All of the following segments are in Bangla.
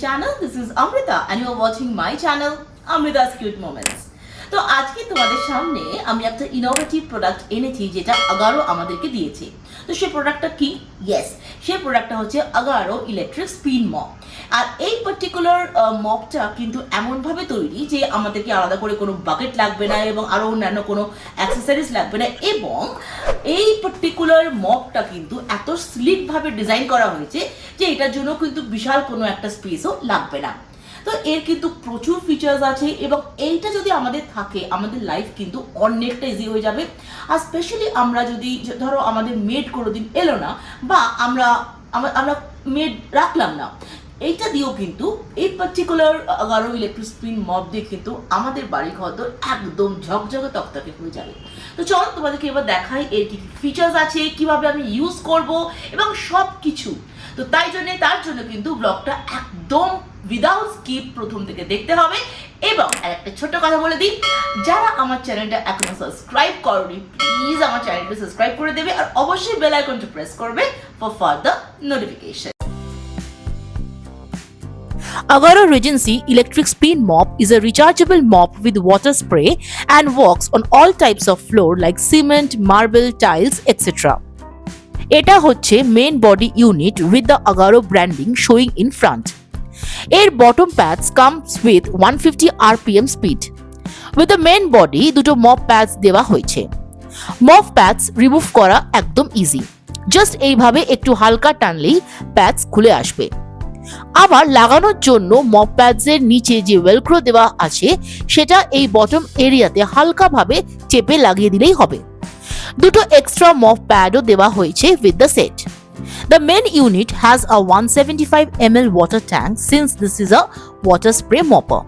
channel. This is Amrita and you are watching my channel Amrita's Cute Moments. তো আজকে তোমাদের সামনে আমি একটা ইনোভেটিভ প্রোডাক্ট এনেছি যেটা আগারো আমাদেরকে দিয়েছে। তো সেই প্রোডাক্টটা কি? ইয়েস, সেই প্রোডাক্টটা হচ্ছে আগারো ইলেকট্রিক স্পিন মপ। আর এই পার্টিকুলার মপটা কিন্তু এমনভাবে তৈরি যে আমাদেরকে আলাদা করে কোনো বাকেট লাগবে না এবং আরও অন্যান্য কোনো অ্যাক্সেসরিজ লাগবে না, এবং এই পার্টিকুলার মপটা কিন্তু এত স্লিকভাবে ডিজাইন করা হয়েছে যে এটার জন্য কিন্তু বিশাল কোনো একটা স্পেসও লাগবে না। তো এর কিন্তু প্রচুর ফিচার্স আছে এবং এইটা যদি আমাদের থাকে আমাদের লাইফ কিন্তু অনেকটা ইজি হয়ে যাবে। আর স্পেশালি আমরা যদি ধরো আমাদের মেড কোনোদিন এলো না বা আমরা মেড রাখলাম না, এইটা দিয়েও কিন্তু এই particular Agaro electric spin mop দিয়ে কিন্তু আমাদের বাড়ি ঘর তো একদম ঝকঝকে তকতকে হয়ে যাবে। তো চলো তোমাদেরকে এবার দেখাই এর কি ফিচার্স আছে, কিভাবে আমি ইউজ করব এবং সব কিছু। তো তার জন্য কিন্তু ব্লগটা একদম উইদাউট স্কিপ প্রথম থেকে দেখতে হবে। এবং একটা ছোট্ট কথা বলে দিই, যারা আমার চ্যানেলটা এখনো সাবস্ক্রাইব করনি প্লিজ আমার চ্যানেলটা সাবস্ক্রাইব করে দেবে আর অবশ্যই বেল আইকনটা প্রেস করবে for further notification. Agaro Regency Electric Spin Mop is a rechargeable mop with water spray and works on all types of floor like cement, marble, tiles, etc. এটা হচ্ছে main body unit with the Agaro branding showing in front. এর bottom pads comes with 150 rpm speed. With the main body দুটো mop pads দেওয়া হয়েছে। mop pads remove করা একদম ইজি, জাস্ট এইভাবে একটু হালকা টানলেই প্যাডস খুলে আসবে। আবার লাগানোর জন্য মপ প্যাডস এর নিচে যে ওয়েলক্রো দেওয়া আছে সেটা এই বটম এরিয়াতে হালকা ভাবে চেপে লাগিয়ে দিলেই হবে। দুটো এক্সট্রা মপ প্যাডও দেওয়া হয়েছে with the set. The main unit has a 175 ml water tank since this is a water spray mopper.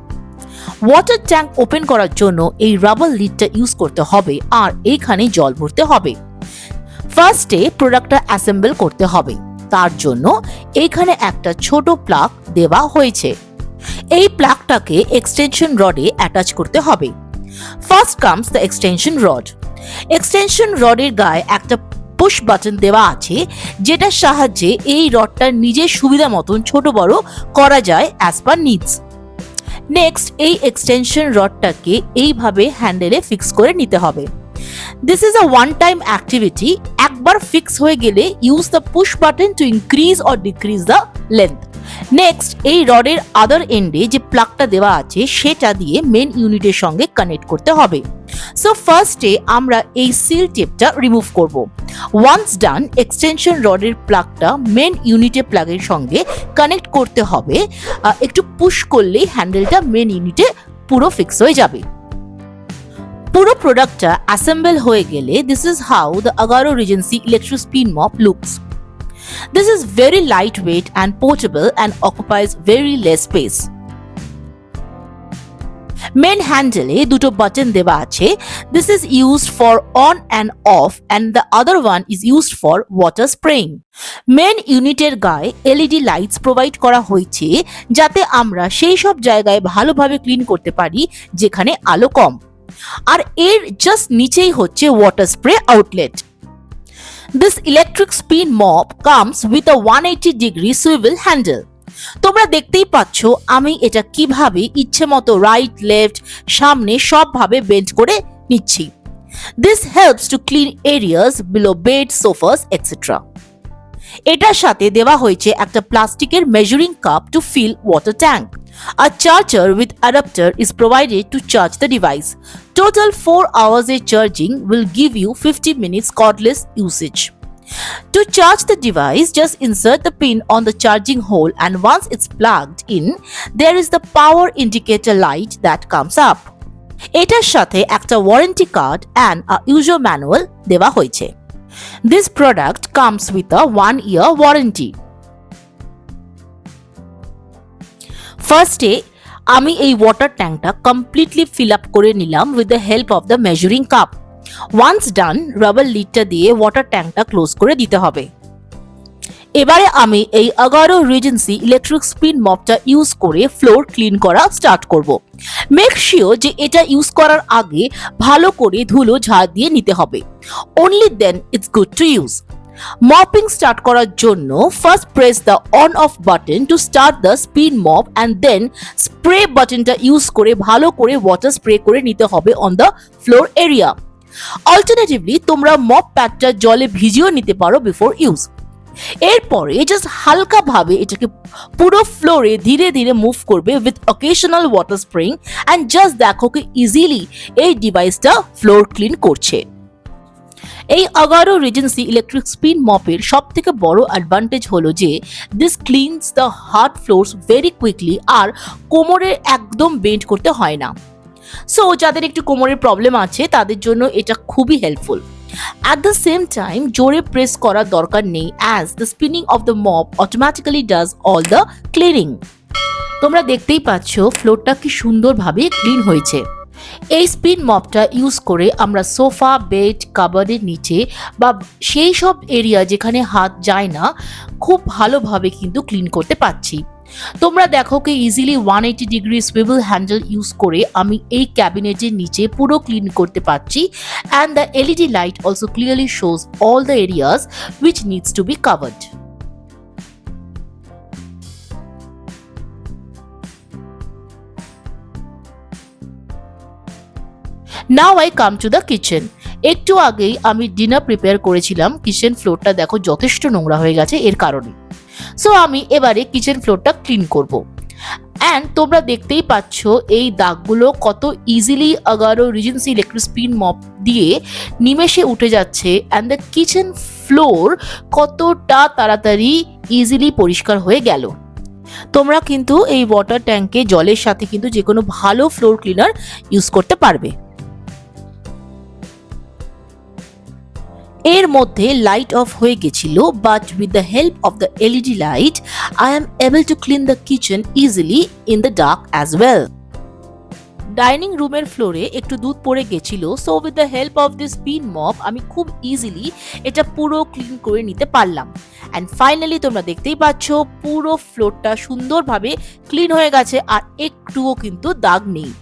Water tank open করার জন্য এই রাবার লিডটা ইউজ করতে হবে আর এইখানে জল ভরতে হবে। ফার্স্টে প্রোডাক্টটা অ্যাসেম্বল করতে হবে, তার জন্য এইখানে একটা ছোট প্লাগ দেওয়া হয়েছে। এই প্লাগটাকে এক্সটেনশন রডে অ্যাটাচ করতে হবে। First comes the extension rod. Extension রডের গায়ে একটা পুশ বাটন দেওয়া আছে যেটার সাহায্যে এই রডটা নিজের সুবিধা মতন ছোট বড় করা যায় অ্যাজ পার নিডস। নেক্সট এই এক্সটেনশন রডটাকে এইভাবে হ্যান্ডেলে ফিক্স করে নিতে হবে। This is a one-time activity. একবার ফিক্স হয়ে গেলে use the push button to increase or decrease the length. Next এই রডের আদার এন্ডে যে প্লাগটা দেওয়া আছে সেটা দিয়ে মেন ইউনিটের সঙ্গে কানেক্ট করতে হবে। সো ফার্স্টে আমরা এই সিল টেপটা রিমুভ করব। ওয়ান্স ডান এক্সটেনশন রডের প্লাগটা মেন ইউনিটের প্লাগের সঙ্গে কানেক্ট করতে হবে। একটু পুশ করলেই হ্যান্ডেলটা মেন ইউনিটে পুরো ফিক্স হয়ে যাবে। পুরো প্রোডাক্টটা অ্যাসেম্বল হয়ে গেলে this is how the Agaro Regency Electric Spin Mop looks. This is very lightweight and portable and occupies very less space. Main handle এ দুটো বাটন দেওয়া আছে। This is used for on and off and the other one is used for water spraying. Main unit-এর গায়ে LED lights provide করা হয়েছে যাতে আমরা সেই সব জায়গায় ভালোভাবে ক্লিন করতে পারি যেখানে আলো কম। আর এর জাস্ট নিচেই হচ্ছে water spray outlet. This electric spin mop comes with a 180 degree swivel handle. তোমরা দেখতেই পাচ্ছ আমি এটা কিভাবে ইচ্ছে মতো রাইট লেফট সামনে সবভাবে বেন্ড করে নিচ্ছি। This helps to clean areas below bed, sofas etcetera. এটার সাথে দেওয়া হয়েছে একটা প্লাস্টিকের measuring cup to fill water tank. A charger with adapter is provided to charge the device. Total 4 hours of charging will give you 50 minutes cordless usage. To charge the device, just insert the pin on the charging hole and once it's plugged in, there is the power indicator light that comes up. এটার সাথে একটা warranty card and a user manual দেওয়া হয়েছে। This product comes with a 1-year warranty. ফার্স্টে আমি এই ওয়াটার ট্যাঙ্কটা কমপ্লিটলি ফিল আপ করে নিলাম with the help of the measuring cup. Once done rubber লিডটা দিয়ে ওয়াটার ট্যাঙ্কটা ক্লোজ করে দিতে হবে। এবারে আমি এই Agaro regency electric spin মপটা use করে ফ্লোর ক্লিন করা স্টার্ট করব। মেক শিওর যে এটা ইউজ করার আগে ভালো করে ধুলো ঝাড় দিয়ে নিতে হবে। Only then it's good to use. Mopping start করার জন্য first press the on off button to start the spin mop and then spray বাটনটা ইউজ করে ভালো করে ওয়াটার স্প্রে করে নিতে হবে on the floor area. Alternatively তোমরা মপ প্যাডটা জলে ভিজিয়েও নিতে পারো বিফোর ইউজ। এরপরে জাস্ট হালকা ভাবে এটাকে পুরো ফ্লোরে ধীরে ধীরে মুভ করবে with occasional water spraying and just দেখো কি ইজিলি এই ডিভাইসটা ফ্লোর ক্লিন করছে। এই আগারো রিজেন্সি ইলেকট্রিক স্পিন মপের সব থেকে বড় অ্যাডভান্টেজ হলো যে this cleans the hard floors very quickly, আর কোমরে একদম বেন্ড করতে হয় না। সো যাদের একটু কোমরের প্রবলেম আছে তাদের জন্য এটা খুবই helpful. At the same time, জোরে প্রেস করার দরকার নেই as the spinning of the mop automatically does all the cleaning. তোমরা দেখতেই পাচ্ছ ফ্লোরটা কি সুন্দরভাবে ক্লিন হয়েছে। এই স্পিন মপটা ইউজ করে আমরা সোফা, বেড, কাবার্ডের নিচে বা সেই সব এরিয়া যেখানে হাত যায় না খুব ভালোভাবে কিন্তু ক্লিন করতে পারছি। তোমরা দেখো কি easily 180 degree swivel handle use করে আমি এই ক্যাবিনেটের নিচে পুরো ক্লিন করতে পারছি and the LED light also clearly shows all the areas which needs to be covered. Now I come to the kitchen. একটু আগেই আমি ডিনার প্রিপেয়ার করেছিলাম, কিচেন ফ্লোরটা দেখো যথেষ্ট নোংরা হয়ে গেছে এর কারণে। সো আমি এবারে কিচেন ফ্লোরটা ক্লিন করব। অ্যান্ড তোমরা দেখতেই পাচ্ছ এই দাগগুলো কত easily Agaro regency electric spin mop দিয়ে নিমেষে উঠে যাচ্ছে অ্যান্ড দ্য কিচেন ফ্লোর কতটা তাড়াতাড়ি ইজিলি পরিষ্কার হয়ে গেল। তোমরা কিন্তু এই ওয়াটার ট্যাঙ্কে জলের সাথে কিন্তু যে কোনো ভালো ফ্লোর ক্লিনার ইউজ করতে পারবে। এর মধ্যে লাইট অফ হয়ে গেছিল, but with the help of the LED light I am able to clean the kitchen easily in the dark as well. Dining রুমের ফ্লোরে একটু দুধ পড়ে গেছিল, so with the help of this spin mop আমি খুব ইজিলি এটা পুরো ক্লিন করে নিতে পারলাম। অ্যান্ড ফাইনালি তোমরা দেখতেই পাচ্ছ পুরো ফ্লোরটা সুন্দরভাবে ক্লিন হয়ে গেছে আর একটুও কিন্তু দাগ নেই।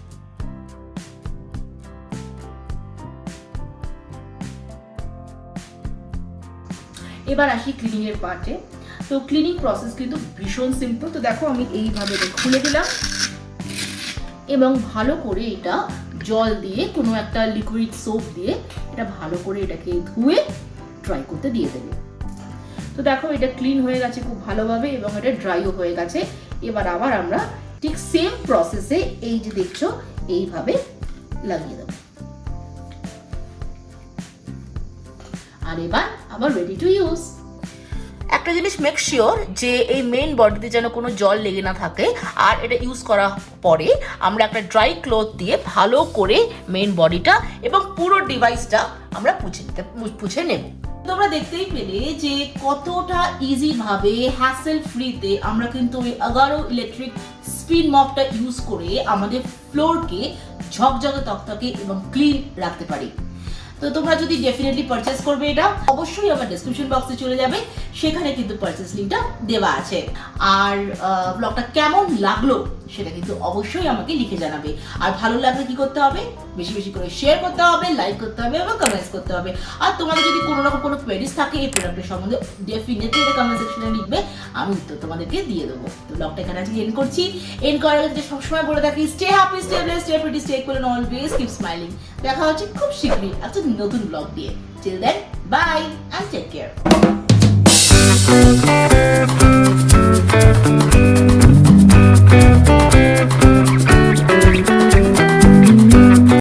এবার আসি ক্লিনিং এর পার্টে। তো ক্লিনিং প্রসেস কিন্তু ভীষণ সিম্পল। তো দেখো আমি এইভাবে খুলে দিলাম এবং ভালো করে এটা জল দিয়ে কোনো একটা লিকুইড সোপ দিয়ে এটা ভালো করে এটাকে ধুয়ে ড্রাই করতে দিয়ে দেবে। তো দেখো এটা ক্লিন হয়ে গেছে খুব ভালোভাবে এবং এটা ড্রাইও হয়ে গেছে। এবার আবার আমরা ঠিক সেম প্রসেসে এই যে দেখছো এইভাবে লাগিয়ে দেবো। আর এবার আবার রেডি টু ইউজ। একটা জিনিস মেক শিওর যে এই মেইন বডিতে যেন কোনো জল লেগে না থাকে, আর এটা ইউজ করার পরে আমরা একটা ড্রাই ক্লথ দিয়ে ভালো করে মেইন বডিটা এবং পুরো ডিভাইসটা আমরা পুছে নেব। তোমরা দেখতেই পেলে যে কতটা ইজি ভাবে হ্যাসেল ফ্রিতে আমরা কিন্তু ওই আগারো ইলেকট্রিক স্পিন মপটা ইউজ করে আমাদের ফ্লোরকে ঝকঝকে তকতকে এবং ক্লিন রাখতে পারি। তো তোমরা যদি ডেফিনেটলি পারচেজ করবে এটা অবশ্যই আমার ডেসক্রিপশন বক্সে চলে যাবে, সেখানে কিন্তু পারচেজ লিঙ্কটা দেওয়া আছে। আর ব্লগটা কেমন লাগলো সেটা কিন্তু অবশ্যই আমাকে লিখে জানাবে। আর ভালো লাগলে কি করতে হবে, বেশি বেশি করে শেয়ার করতে হবে, লাইক করতে হবে এবং কমেন্টস করতে হবে। আর তোমাদের যদি কোনো রকম কোনো কোয়েরিজ থাকে এই প্রোডাক্টের সম্বন্ধে ডেফিনেটলি এটা কমেন্ট সেকশনে লিখবে, আমি উত্তর তোমাদেরকে দিয়ে দেবো। তো ব্লগটা এখানে আজকে এন্ড করছি। এন্ড করার আগে সবসময় বলে থাকি stay happy, stay blessed, stay pretty, stay cool and always keep smiling. দেখা হচ্ছে খুব শীঘ্রই একটা নতুন ব্লগ দিয়ে। Till then bye and take care.